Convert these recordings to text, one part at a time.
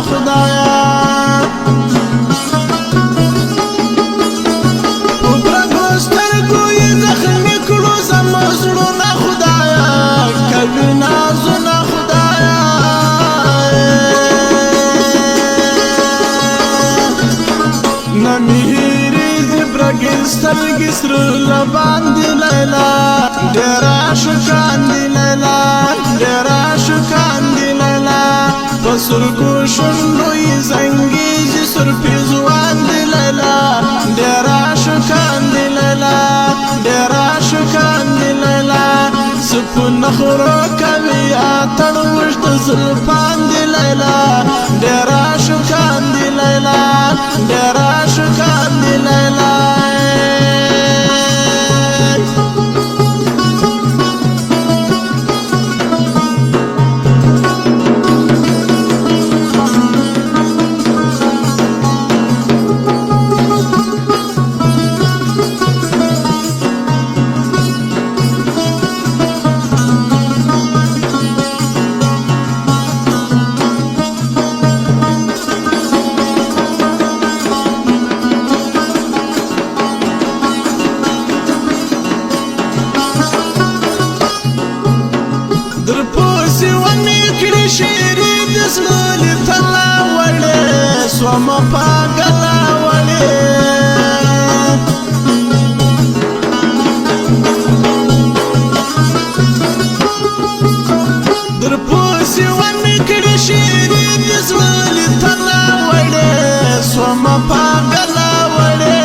خدایا پرګو سترګو یې زخمي کړو زما زړونه خدایا کوي نازونه خدایا نمیری زبرګي سترګې سره لباندې لیلا ډېر عاشقان دي لیلا ډېر عاشقان دي لیلا پسرګو شونډو یې زنګېږي سرپې ځوان دي لیلا ډېر عاشقان دي لیلا ډېر عاشقان دي لیلا سپون خورو کوي اتڼ اوږد زلفان دي لیلا ډېر عاشقان دي لیلا ډېر عاشقان دي لیلا شیری دسلولی تلا وڑے سوم پاگلا وڑے در پوسی ونکڑی شیری دسلولی تلا وڑے سوم پاگلا وڑے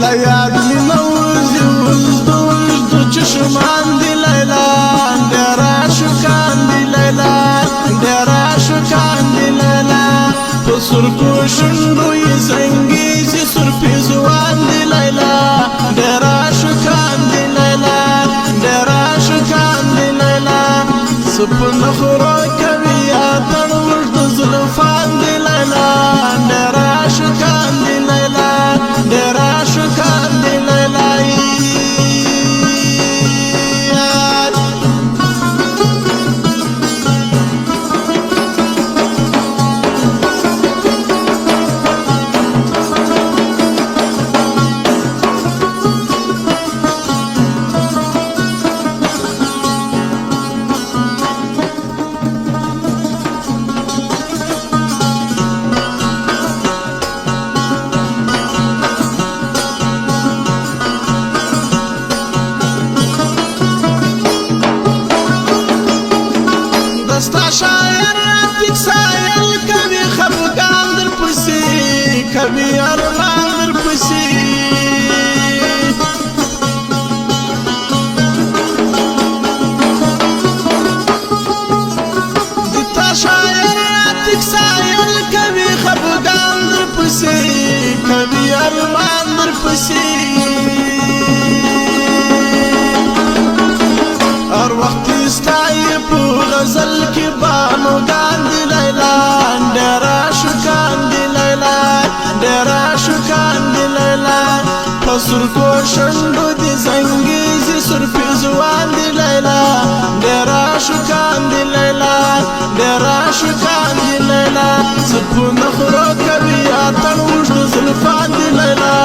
لیاد می نوزی وزدو چشمان دی لیلا ډېر عاشقان دی لیلا ډېر عاشقان دی لیلا په سرکو شونډو یې زنګېږي سرپې ځوان دی لیلا ډېر عاشقان دی لیلا ډېر عاشقان دی لیلا سپون خورو کوي اتڼ اوږد زلفان دی لیلا ډېر عاشقان دی لیلا ډېر عاشقان دی لیلا ستا شاعر راتک سایل کوي خفګان در پسې کوي ارمان در پسې ستا شاعر راتک سایل کوي خفګان در پسې کوي ارمان در پسې هر وخت ستای په غزل کې بانو ګاندې لیلا ډېر عاشقان دي لیلا ډېر عاشقان دي لیلا په سرکو شونډو دې زنګېږي سرپې ځوان دي لیلا ډېر عاشقان دي لیلا ډېر عاشقان دي لیلا سپون خورو کوي اتڼ اوږد زلفان دي لیلا